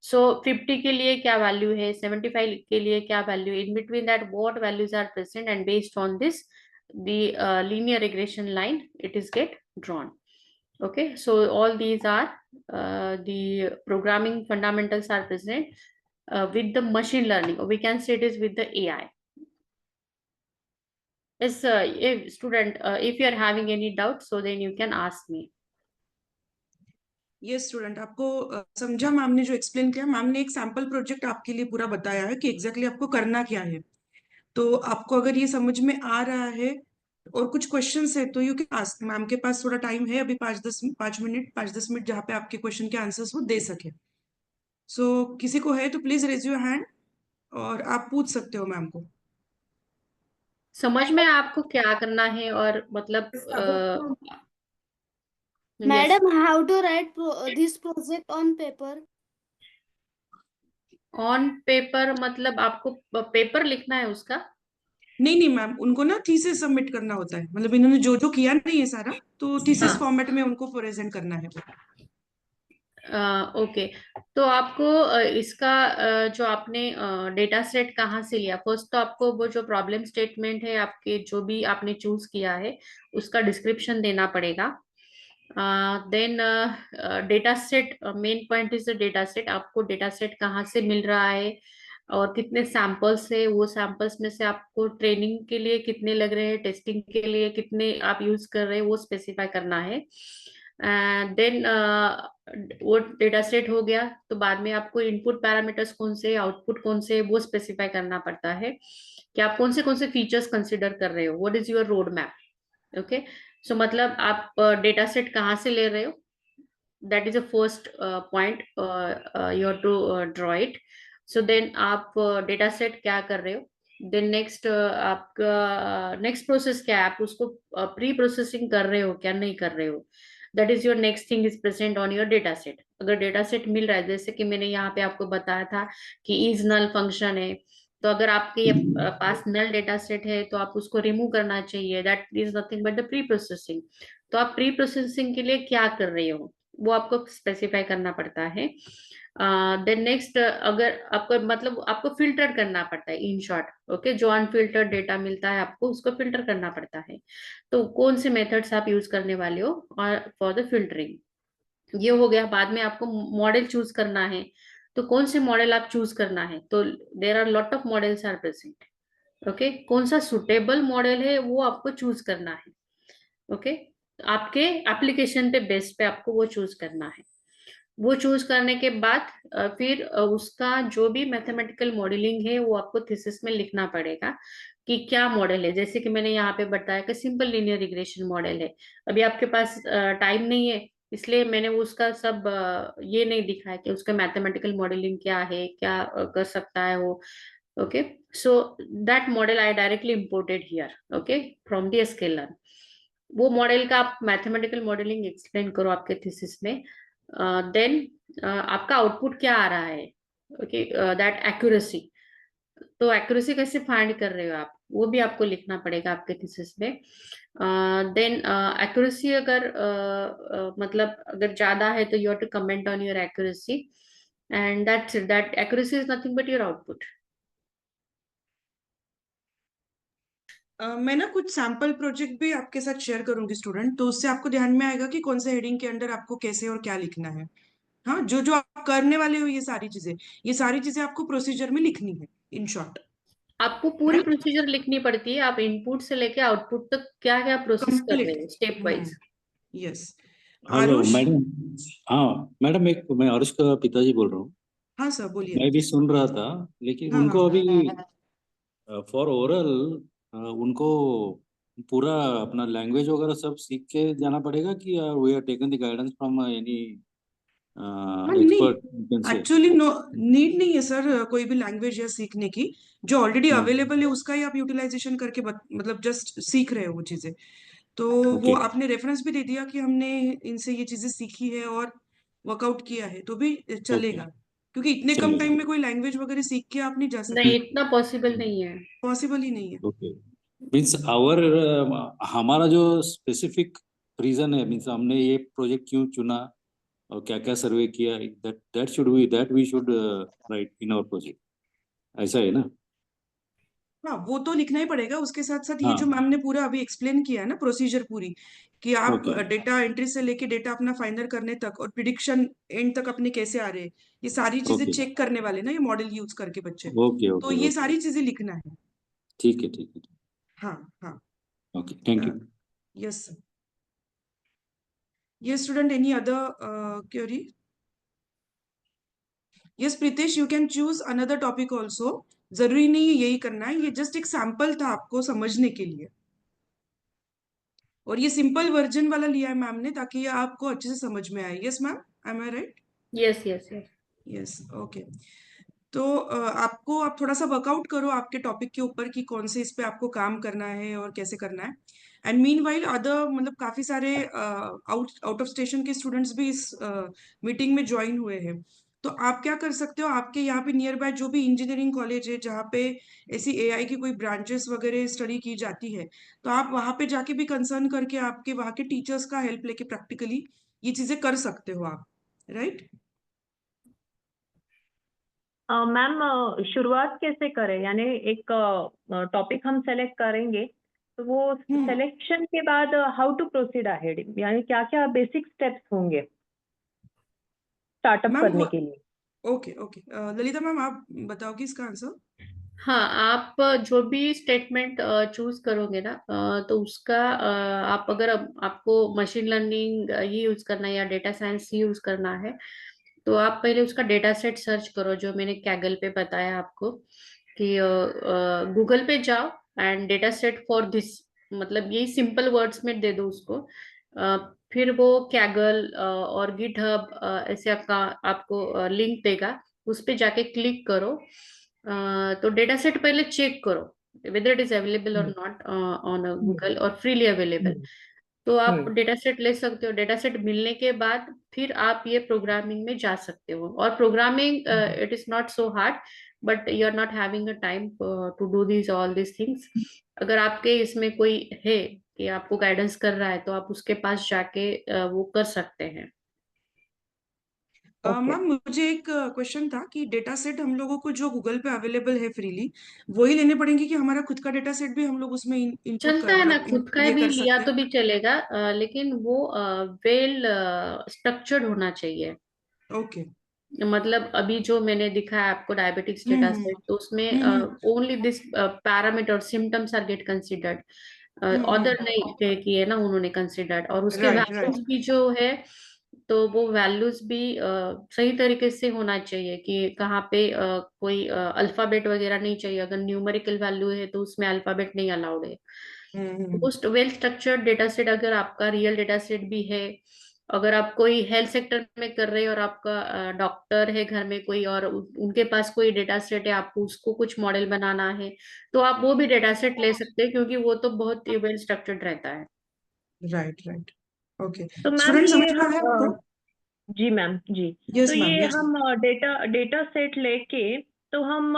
So 50 के लिए क्या वैल्यू है, 75 के लिए क्या value, in between that what values are present, and based on this the linear regression line it is get drawn. Okay, so all these are the programming fundamentals are present with the machine learning, or we can say it is with the AI. Yes, if student, if you are having any doubt, so then you can ask me. Yes student, आपको समझा ma'am ने जो explain किया. Ma'am ने एक sample project आपके लिए पूरा बताया है कि एग्जैक्टली आपको करना क्या है. तो आपको अगर ये समझ में आ रहा है और कुछ क्वेश्चंस है तो यू कैन आस्क. मैम के पास थोड़ा टाइम है अभी, 5-10 मिनट जहाँ पे आपके क्वेश्चन के आंसर्स वो दे सके. सो किसी को है तो प्लीज रेज योर हैंड और आप पूछ सकते हो मैम को. समझ में आपको क्या करना है, और मतलब yes. Madam, how to write this project on paper? On paper मतलब आपको पेपर लिखना है उसका? नहीं नहीं मैम, उनको ना थीसिस सबमिट करना होता है. मतलब इन्होंने जो जो किया नहीं है सारा, तो थीसिस हाँ. फॉर्मेट में उनको प्रेजेंट करना है. ओके, तो आपको इसका जो आपने डेटा सेट कहाँ से लिया, फर्स्ट तो आपको वो जो प्रॉब्लम स्टेटमेंट है आपके जो भी आपने चूज किया है उसका डिस्क्रिप्शन देना पड़ेगा. Then data set, main point is the data set. आपको डेटा सेट कहाँ से मिल रहा है और कितने सैंपल्स है, वो सैंपल्स में से आपको ट्रेनिंग के लिए कितने लग रहे हैं, टेस्टिंग के लिए कितने आप यूज कर रहे हैं, वो स्पेसिफाई करना है. देन वो डेटा सेट हो गया तो बाद में आपको इनपुट पैरामीटर्स कौन से, आउटपुट कौन से, वो स्पेसिफाई करना पड़ता है कि आप कौन से फीचर्स कंसिडर कर रहे हो, what is your road map. Okay, so मतलब आप डेटा सेट कहाँ से ले रहे हो, that is a first point you have to draw it. So then आप डेटा सेट क्या कर रहे हो, देन नेक्स्ट आपका नेक्स्ट प्रोसेस क्या है, आप उसको प्री प्रोसेसिंग कर रहे हो क्या नहीं कर रहे हो, that is your next thing is present on your data set. अगर डेटा सेट मिल रहा है, जैसे कि मैंने यहाँ पे आपको बताया था कि इज नल फंक्शन है, तो अगर आपके पास नल डेटा सेट है तो आप उसको रिमूव करना चाहिए, that is nothing but the pre processing. तो आप प्री प्रोसेसिंग के लिए क्या कर रहे हो वो आपको स्पेसिफाई करना पड़ता है. देन नेक्स्ट, अगर आपको मतलब आपको फिल्टर करना पड़ता है इन शॉर्ट. ओके, जो अनफिल्टर्ड डेटा मिलता है आपको उसको फिल्टर करना पड़ता है. तो कौन से मेथड्स आप यूज करने वाले हो और फॉर द फिल्टरिंग, ये हो गया. बाद में आपको मॉडल चूज करना है, तो कौन से मॉडल आप चूज करना है, तो there are lot of models are present. Okay, कौन सा सुटेबल मॉडल है वो आपको चूज करना है. ओके, आपके एप्लीकेशन पे बेस पे आपको वो चूज करना है. वो चूज करने के बाद फिर उसका जो भी मैथमेटिकल मॉडलिंग है वो आपको थीसिस में लिखना पड़ेगा कि क्या मॉडल है. जैसे कि मैंने यहाँ पे बताया कि सिंपल लीनियर रिग्रेशन मॉडल है. अभी आपके पास टाइम नहीं है, इसलिए मैंने उसका सब ये नहीं दिखाया कि उसका मैथमेटिकल मॉडलिंग क्या है, क्या कर सकता है वो. Okay, so that model I directly imported here, okay, from the scalar. वो मॉडल का आप मैथमेटिकल मॉडलिंग एक्सप्लेन करो आपके थीसिस में. देन आपका आउटपुट क्या आ रहा है, ओके, दैट एक्यूरेसी. तो एक्यूरेसी कैसे फाइंड कर रहे हो आप, वो भी आपको लिखना पड़ेगा आपके थीसिस में. देन एक्यूरेसी अगर मतलब अगर ज्यादा है तो you have to comment on your accuracy, and that accuracy is nothing but your output. मैं ना कुछ सैम्पल प्रोजेक्ट भी आपके साथ शेयर करूंगी स्टूडेंट, तो उससे आपको ध्यान में आएगा कि कौन से हेडिंग के अंडर आपको कैसे और क्या लिखना है। हाँ, जो जो आप करने वाले हो ये सारी चीजें आपको प्रोसीजर में लिखनी है, इन शॉर्ट। आपको पूरी राइट, प्रोसीजर लिखनी पड़ती है, आप इनपुट से लेके आउटपुट तक क्या क्या प्रोसेस कर रहे कंप्लीट। हैं step wise. Yes. Hello Aarush. Madam. हाँ मैडम, एक मैं आरुष का पिताजी बोल रहा हूँ। हाँ सर, बोलिए। मैं भी सुन रहा था, लेकिन हाँ हाँ उनको अभी फॉर ओरल उनको पूरा अपना लैंग्वेज वगैरह सब सीख के जाना पड़ेगा कि we are taken the guidance from any हाँ, नहीं, expert you can say. Actually no need नहीं है सर कोई भी लैंग्वेज या सीखने की। जो ऑलरेडी अवेलेबल है उसका ही आप यूटिलाइजेशन करके मतलब जस्ट सीख रहे हो वो चीजें। तो वो ओके आपने रेफरेंस भी दे दिया कि हमने इनसे ये चीजें सीखी है और वर्कआउट किया है, तो भी ओके चलेगा। क्योंकि इतने कम टाइम चलेगा। में कोई लैंग्वेज वगैरह सीख के आप नहीं जा नहीं, सकते, इतना पॉसिबल नहीं है। पॉसिबल ही नहीं है। ओके मीन्स आवर हमारा जो स्पेसिफिक रीजन है, मीन्स हमने ये प्रोजेक्ट क्यों चुना और क्या क्या सर्वे किया, that we should write in our project, ऐसा है ना? हाँ, वो तो लिखना ही पड़ेगा। उसके साथ साथ ये जो हाँ मैम ने पूरा अभी एक्सप्लेन किया है ना, प्रोसीजर पूरी, कि आप ओके डेटा एंट्री से लेके डेटा अपना फाइनल करने तक और प्रिडिक्शन एंड तक अपने कैसे आ रहे हैं, ये सारी चीजें ओके चेक करने वाले ना ये मॉडल यूज करके बच्चे। ओके तो ओके ये ओके सारी चीजें लिखना है। ठीक है ठीक है। हाँ हाँ। Okay thank you. Yes sir. ये student any other query? Yes Pritesh, you can choose another topic also. जरूरी नहीं है यही करना है, ये जस्ट एक सैंपल था आपको समझने के लिए। और ये सिंपल वर्जन वाला लिया है मैम ने ताकि ये आपको अच्छे से समझ में आए। Yes ma'am, am I right? Yes yes yes. Yes, okay. तो आपको आप थोड़ा सा वर्कआउट करो आपके टॉपिक के ऊपर कि कौन से इस पे आपको काम करना है और कैसे करना है। एंड मीन वाइल अदर मतलब काफी सारे आउट आउट ऑफ स्टेशन के स्टूडेंट्स भी इस मीटिंग में ज्वाइन हुए हैं। तो आप क्या कर सकते हो, आपके यहाँ पे नियर बाय जो भी इंजीनियरिंग कॉलेज है जहाँ पे ऐसी एआई की कोई ब्रांचेस वगैरह स्टडी की जाती है, तो आप वहाँ पे जाके भी कंसर्न करके आपके वहाँ के टीचर्स का हेल्प लेके प्रैक्टिकली ये चीजें कर सकते हो आप। राइट? मैम शुरुआत कैसे करें, यानी एक टॉपिक हम सेलेक्ट करेंगे तो वो हम्म। सिलेक्शन के बाद हाउ टू प्रोसीड अहेड, यानी क्या क्या बेसिक स्टेप्स होंगे स्टार्टअप मैम करने के लिए। ओके ओके, ललिता मैम आप बताओगी इसका आंसर? हाँ, आप जो भी स्टेटमेंट चूज करोगे ना, तो उसका आप अगर आपको मशीन लर्निंग ही यूज करना है या डेटा साइंस ही यूज करना है, तो आप पहले उसका डेटा सेट सर्च करो, जो मैंने कैगल पे बताया आपको कि गूगल पे जाओ and data set for this, मतलब यही सिंपल वर्ड्स में दे दो उसको। फिर वो कैगल और गिटहब ऐसे आपका आपको लिंक देगा, उस पे जाके क्लिक करो। तो डेटा सेट पहले चेक करो whether it is available or not on Google और फ्रीली अवेलेबल। तो आप डेटा सेट ले सकते हो, डेटा सेट मिलने के बाद फिर आप ये प्रोग्रामिंग में जा सकते हो। और programming it is not so hard, but you are not having a time to do this all this things. अगर आपके इसमें कोई है कि आपको गाइडेंस कर रहा है, तो आप उसके पास जाके वो कर सकते हैं। ओके मैम मुझे एक क्वेश्चन था कि डेटा सेट हम लोगों को जो गूगल पे अवेलेबल है फ्रीली वही लेने पड़ेंगे कि हमारा खुद का डेटा सेट भी हम लोग उसमें इनपुट चलता कर है ना, मतलब खुद का ये भी कर लिया सकते तो हैं? भी चलेगा, लेकिन वो वेल स्ट्रक्चर्ड होना चाहिए। ओके। मतलब अभी जो मैंने दिखाया आपको डायबिटिक्स डेटा हम्म। सेट, तो उसमें हम्म। Only this parameter symptoms are get considered, hmm. Other नहीं किए ना उन्होंने कंसिडर्ड। और उसके राइट वैल्यूज राइट। भी जो है, तो वो वैल्यूज भी सही तरीके से होना चाहिए कि कहाँ पे कोई अल्फाबेट वगैरह नहीं चाहिए। अगर न्यूमेरिकल वैल्यू है तो उसमें अल्फाबेट नहीं अलाउड है। Hmm. Most well structured data set, अगर आपका रियल डेटा सेट भी है, अगर आप कोई हेल्थ सेक्टर में कर रहे हैं और आपका डॉक्टर है घर में कोई और उनके पास कोई डेटा सेट है, आपको उसको कुछ मॉडल बनाना है, तो आप वो भी डेटा सेट ले सकते हैं, क्योंकि वो तो बहुत ही वेल स्ट्रक्चर्ड रहता है। Right right. ओके। तो मैम स्टूडेंट समझ ये में हम आया आपको? जी मैम जी। तो यस मैम, ये यस। हम डेटा डेटा सेट लेके तो हम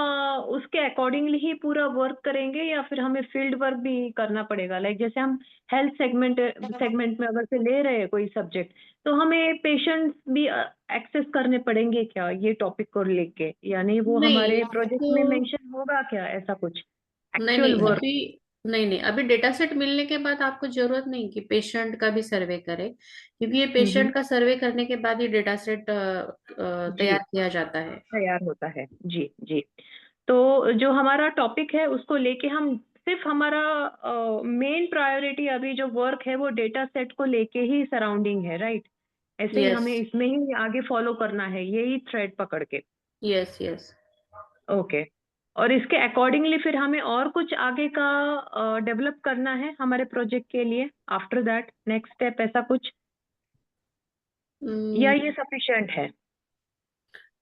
उसके अकॉर्डिंगली ही पूरा वर्क करेंगे, या फिर हमें फील्ड वर्क भी करना पड़ेगा? लाइक जैसे हम हेल्थ सेगमेंट में अगर से ले रहे हैं कोई सब्जेक्ट, तो हमें पेशेंट्स भी एक्सेस करने पड़ेंगे क्या ये टॉपिक को लेके, यानी वो नहीं हमारे प्रोजेक्ट आपको, में मेंशन होगा क्या, ऐसा कुछ नहीं एक्चुअल नहीं, वर्क? अभी नहीं नहीं, अभी डेटा सेट मिलने के बाद आपको जरूरत नहीं कि पेशेंट का भी सर्वे करे, क्योंकि ये पेशेंट का सर्वे करने के बाद ही डेटा सेट जी तैयार किया जाता है। तैयार होता है। जी जी। तो जो हमारा टॉपिक है उसको लेके हम सिर्फ हमारा मेन प्रायोरिटी अभी जो वर्क है वो डेटा सेट को लेके ही सराउंडिंग है, राइट? ऐसे ही यस हमें इसमें ही आगे फॉलो करना है, यही थ्रेड पकड़ के। Yes yes. ओके। और इसके अकॉर्डिंगली फिर हमें और कुछ आगे का डेवलप करना है हमारे प्रोजेक्ट के लिए, आफ्टर दैट नेक्स्ट स्टेप ऐसा कुछ, या ये सफिशिएंट है?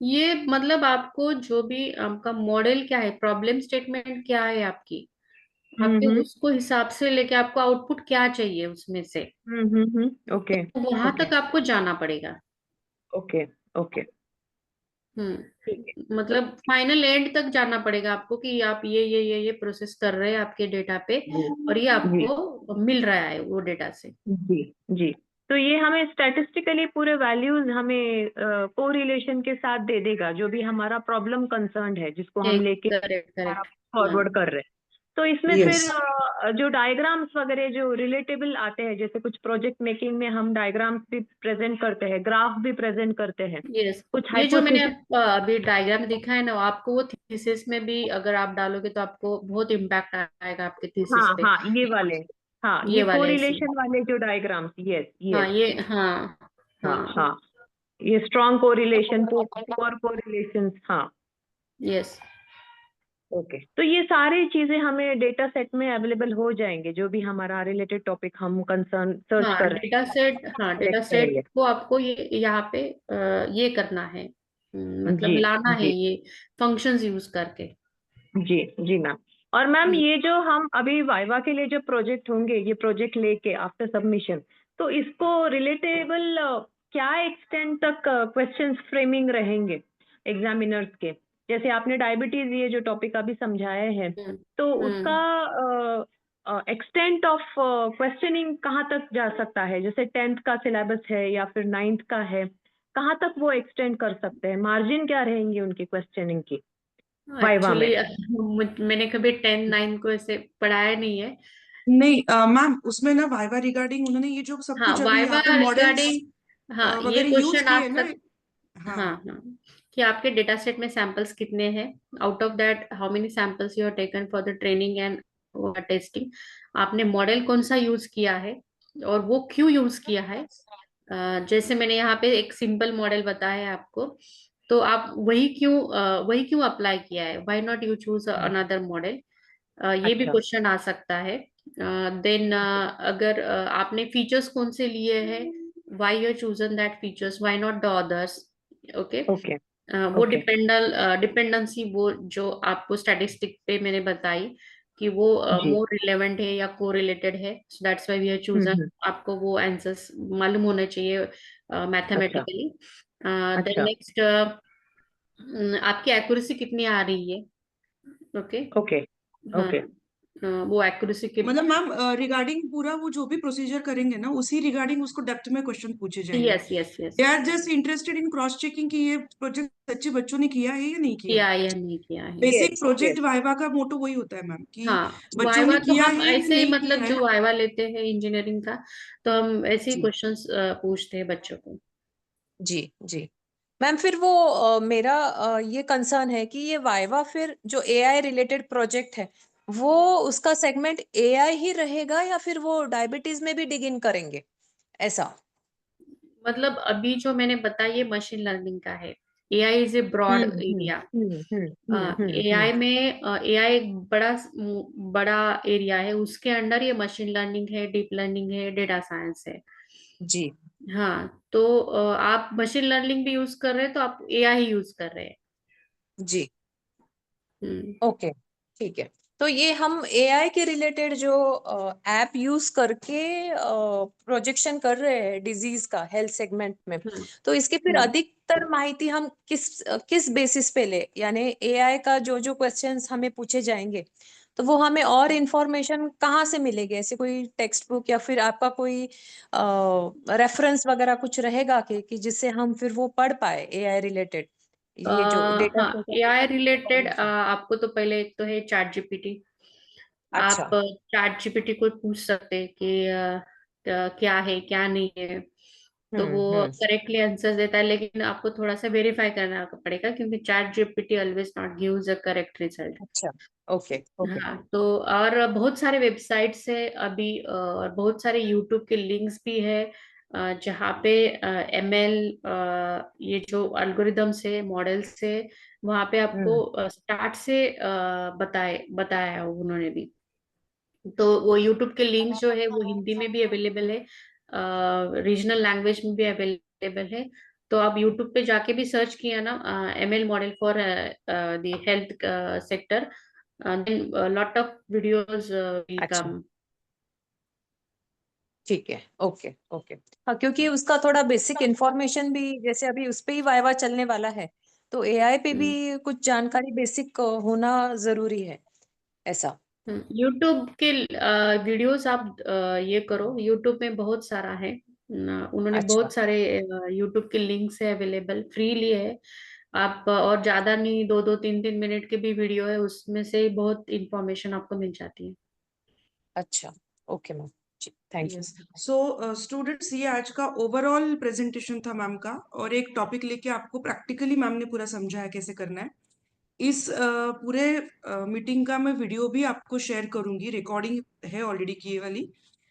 ये मतलब आपको जो भी आपका मॉडल क्या है, प्रॉब्लम स्टेटमेंट क्या है आपकी, आपके उसको हिसाब से लेके आपको आउटपुट क्या चाहिए उसमें से, ओके वहां ओके तक आपको जाना पड़ेगा। Okay okay. ठीक है। मतलब फाइनल एंड तक जाना पड़ेगा आपको कि आप ये प्रोसेस कर रहे हैं आपके डेटा पे, और ये जी आपको मिल रहा है वो डेटा से। जी जी। तो ये हमें स्टैटिस्टिकली पूरे वैल्यूज हमें कोरिलेशन के साथ दे देगा, जो भी हमारा प्रॉब्लम कंसर्न है जिसको हम लेके करेक्ट करेक्ट। फॉरवर्ड कर रहे हैं। तो इसमें Yes. फिर जो डायग्राम्स वगैरह जो रिलेटेबल आते हैं, जैसे कुछ प्रोजेक्ट मेकिंग में हम डायग्राम्स भी प्रेजेंट करते हैं, ग्राफ भी प्रेजेंट करते हैं, यस, कुछ ये जो मैंने हाइपोथेसिस। अभी डायग्राम दिखा है ना, आपको वो थीसिस में भी अगर आप डालोगे तो आपको बहुत इम्पैक्ट आएगा आपके थीसिस हाँ पे। हाँ ये वाले, हाँ ये ये वाले इसमें, कोरिलेशन वाले जो डायग्राम्स, यस हाँ यस। ये, हाँ हाँ हाँ हाँ ये स्ट्रॉन्ग कोरिलेशन, पुअर कोरिलेशन, हाँ। यस। ओके। तो ये सारी चीजें हमें डेटा सेट में अवेलेबल हो जाएंगे, जो भी हमारा रिलेटेड टॉपिक हम कंसर्न सर्च हाँ कर रहे डेटा सेट, हाँ हैं, डेटा select सेट करेंगे। को आपको ये यहाँ पे ये करना है, मतलब जी लाना है जी ये फंक्शंस यूज करके। जी जी मैम। और मैम ये जो हम अभी वाइवा के लिए जो प्रोजेक्ट होंगे, ये प्रोजेक्ट लेके आफ्टर सबमिशन, तो इसको रिलेटेबल क्या एक्सटेंट तक क्वेश्चंस फ्रेमिंग रहेंगे एग्जामिनर्स के? जैसे आपने डायबिटीज ये जो टॉपिक अभी समझाया है, तो उसका एक्सटेंट ऑफ क्वेश्चनिंग कहाँ तक जा सकता है? जैसे 10th का सिलेबस है या फिर 9th का है, कहाँ तक वो एक्सटेंड कर सकते हैं? मार्जिन क्या रहेंगी उनकी क्वेश्चनिंग की वाइवा में? एक्चुअली मैंने कभी 10-9 को ऐसे पढ़ाया नहीं है। नहीं मैम, उसमें ना वाइवा रिगार्डिंग उन्होंने ये जो सब हाँ कुछ अभी वाइवा यहाँ पे मॉडल्स रिगार्डिंग, हाँ ये वगैरह यूज क्वेश्चन आ किए ना। सक, हाँ हाँ हाँ, कि आपके डेटा सेट में सैंपल्स कितने हैं, out of that how many samples you are taken for the training and testing, आपने मॉडल कौन सा यूज किया है और वो क्यों यूज किया है। जैसे मैंने यहाँ पे एक सिंपल मॉडल बताया है आपको, तो आप वही क्यों अप्लाई किया है, why not you choose another model, ये भी अच्छा क्वेश्चन आ सकता है। देन अगर आपने फीचर्स कौन से लिए हैं, why you chosen that features, why not the others. Okay, okay वो ओके डिपेंडेंसी वो जो आपको स्टैटिस्टिक पे मैंने बताई कि वो जी। मोर रिलेवेंट है या कोरिलेटेड है, so that's why we have chosen. Hmm. आपको वो आंसर्स मालूम होने चाहिए अच्छा मैथमेटिकली। देन अच्छा नेक्स्ट, आपकी एक्यूरेसी कितनी आ रही है। ओके, ओके हाँ ओके वो एक्यूरेसी के, मतलब मैम रिगार्डिंग पूरा वो जो भी प्रोसीजर करेंगे ना, उसी रिगार्डिंग उसको डेप्थ में क्वेश्चन पूछे जाएंगे। Yes yes yes, they are just interested in cross checking कि ये प्रोजेक्ट सच्चे बच्चों ने किया है या नहीं किया। किया या नहीं किया है। Basic yes project yes viva का मोटो वही होता है मैम, कि हाँ बच्चों ने वाइवा तो किया हम है या ऐसे ही, नहीं मतलब किया है। जो वाइवा लेते हैं इंजीनियरिंग का, तो हम ऐसे ही जी क्वेश्चंस पूछते हैं बच्चों को। जी जी मैम, फिर वो मेरा ये कंसर्न है कि ये वाइवा फिर जो एआई रिलेटेड प्रोजेक्ट है, वो उसका सेगमेंट एआई ही रहेगा या फिर वो डायबिटीज में भी डिग इन करेंगे ऐसा? मतलब अभी जो मैंने बताया ये मशीन लर्निंग का है, AI is a broad area. AI में एआई एक बड़ा एरिया है, उसके अंडर ये मशीन लर्निंग है, डीप लर्निंग है, डेटा साइंस है। जी हाँ तो आप मशीन लर्निंग भी यूज कर रहे हैं तो आप एआई ही यूज कर रहे हैं। जी हम्म, ओके ठीक है। तो ये हम एआई के रिलेटेड जो ऐप यूज करके प्रोजेक्शन कर रहे हैं डिजीज का हेल्थ सेगमेंट में, हम्म, तो इसकी फिर अधिकतर माहिती हम किस बेसिस पे ले, यानी एआई का जो जो क्वेश्चंस हमें पूछे जाएंगे, तो वो हमें और इंफॉर्मेशन कहाँ से मिलेगी? ऐसे कोई टेक्स्ट बुक या फिर आपका कोई रेफरेंस वगैरह कुछ रहेगा कि जिससे हम फिर वो पढ़ पाए एआई रिलेटेड ये जो डेटा हाँ एआई रिलेटेड आपको तो पहले एक तो है चैट जीपीटी, अच्छा। आप चैट जीपीटी को पूछ सकते हैं कि क्या है क्या नहीं है, तो वो करेक्टली आंसर देता है, लेकिन आपको थोड़ा सा वेरीफाई करना पड़ेगा क्योंकि ChatGPT always not gives a correct result. अच्छा। Okay okay. हाँ, तो और बहुत सारे वेबसाइट्स है अभी, और बहुत सारे यूट्यूब के लिंक्स भी है जहाँ पे एमएल, ये जो एल्गोरिदम्स है, मॉडल्स है, वहाँ पे आपको स्टार्ट से बताया है उन्होंने भी। तो वो यूट्यूब के लिंक जो है वो हिंदी में भी अवेलेबल है, रीजनल लैंग्वेज में भी अवेलेबल है। तो आप यूट्यूब पे जाके भी सर्च किया ना, ML model for the health sector, then a lot of videos will अच्छा। come. ठीक है। Okay okay. हाँ, क्योंकि उसका थोड़ा बेसिक इंफॉर्मेशन भी, जैसे अभी उस पे ही वाइवा चलने वाला है, तो एआई पे भी कुछ जानकारी बेसिक होना जरूरी है, ऐसा। यूट्यूब के वीडियोस आप ये करो, यूट्यूब में बहुत सारा है उन्होंने अच्छा। बहुत सारे यूट्यूब के लिंक्स है अवेलेबल, फ्रीली है। आप और ज्यादा नहीं, 2-2 3-3 मिनट के भी वीडियो है, उसमें से बहुत इंफॉर्मेशन आपको मिल जाती है। अच्छा। ओके मैम जी, thank you. Yes. So students, ये आज का ओवरऑल प्रेजेंटेशन था मैम का, और एक टॉपिक लेके आपको प्रैक्टिकली मैम ने पूरा समझाया कैसे करना है। इस पूरे मीटिंग का मैं वीडियो भी आपको शेयर करूंगी, रिकॉर्डिंग है ऑलरेडी की ये वाली,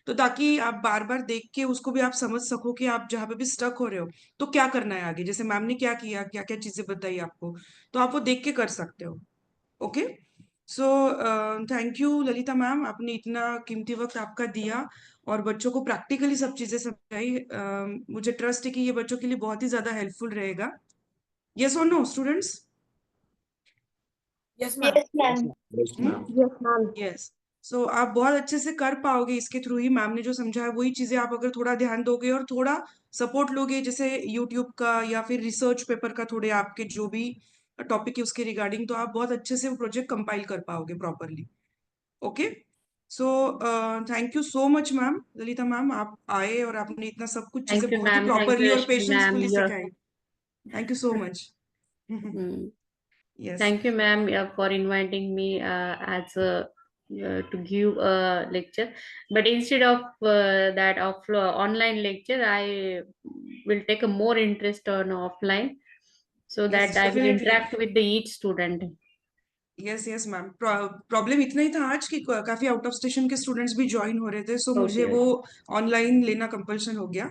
तो ताकि आप बार बार देख के उसको भी आप समझ सको कि आप जहाँ पे भी स्टक हो रहे हो तो क्या करना है आगे, जैसे मैम ने क्या किया, क्या क्या चीजें बताई आपको, तो आप वो देख के कर सकते हो। Okay. So thank you Lalita ma'am, आपने इतना कीमती वक्त आपका दिया और बच्चों को प्रैक्टिकली सब चीजें समझाई। मुझे ट्रस्ट है कि ये बच्चों के लिए बहुत ही ज्यादा हेल्पफुल रहेगा। यस और no students? Yes, ma'am. Yes, ma'am. Yes, ma'am. Yes, ma'am. Yes. So आप बहुत अच्छे से कर पाओगे इसके थ्रू ही, मैम ने जो समझाया वही चीजें आप अगर थोड़ा ध्यान दोगे और थोड़ा सपोर्ट लोगे, जैसे यूट्यूब का या फिर रिसर्च पेपर का, थोड़े आपके जो भी टॉपिक है उसके रिगार्डिंग, तो आप बहुत अच्छे से वो प्रोजेक्ट कंपाइल कर पाओगे properly. Okay. So thank you so much ma'am, Lalita ma'am, आप आए और आपने इतना सब कुछ चीजें थैंक यू बहुत ही मैम, थैंक प्रॉपरली यू और रश्मि मैम, पेशेंसफुली सिखाई। Thank you so much. Yes. thank you ma'am for inviting me as a to give a lecture, but instead of that of online lecture, I will take a more interest on offline so yes that I will definitely. interact with the each student. Yes yes ma'am, problem इतना ही था आज कि काफी out of station के students भी join हो रहे थे, सो मुझे Okay, वो okay. ऑनलाइन लेना कंपल्शन हो गया।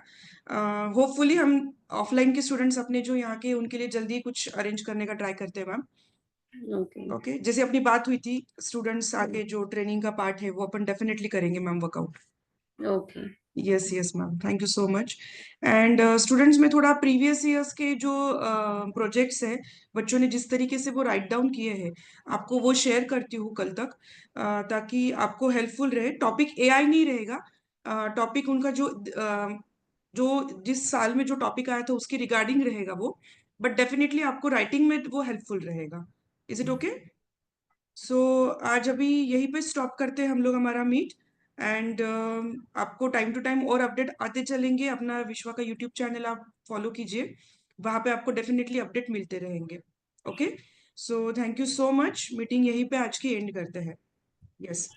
होपफुली हम ऑफलाइन के स्टूडेंट्स अपने जो यहाँ के, उनके लिए जल्दी कुछ अरेंज करने का ट्राई करते हैं मैम। Okay. ओके, जैसे अपनी बात हुई थी स्टूडेंट्स आगे जो ट्रेनिंग का पार्ट है वो अपन डेफिनेटली करेंगे ma'am, workout. Okay. Yes yes ma'am, thank you so much. And students में थोड़ा प्रीवियस ईयर्स के जो प्रोजेक्ट्स है, बच्चों ने जिस तरीके से वो राइट डाउन किए हैं, आपको वो शेयर करती हूँ कल तक, ताकि आपको हेल्पफुल रहे। टॉपिक एआई नहीं रहेगा, टॉपिक उनका जो जिस साल में जो टॉपिक आया था उसके रिगार्डिंग रहेगा वो, बट डेफिनेटली आपको राइटिंग में वो हेल्पफुल रहेगा। Is it okay? सो आज अभी यहीं पे स्टॉप करते हैं हम लोग हमारा मीट। एंड आपको टाइम टू टाइम और अपडेट आते चलेंगे। अपना विश्वा का यूट्यूब चैनल आप फॉलो कीजिए, वहां पे आपको डेफिनेटली अपडेट मिलते रहेंगे। Okay. So thank you so much, meeting यहीं पे आज की एंड करते हैं। यस।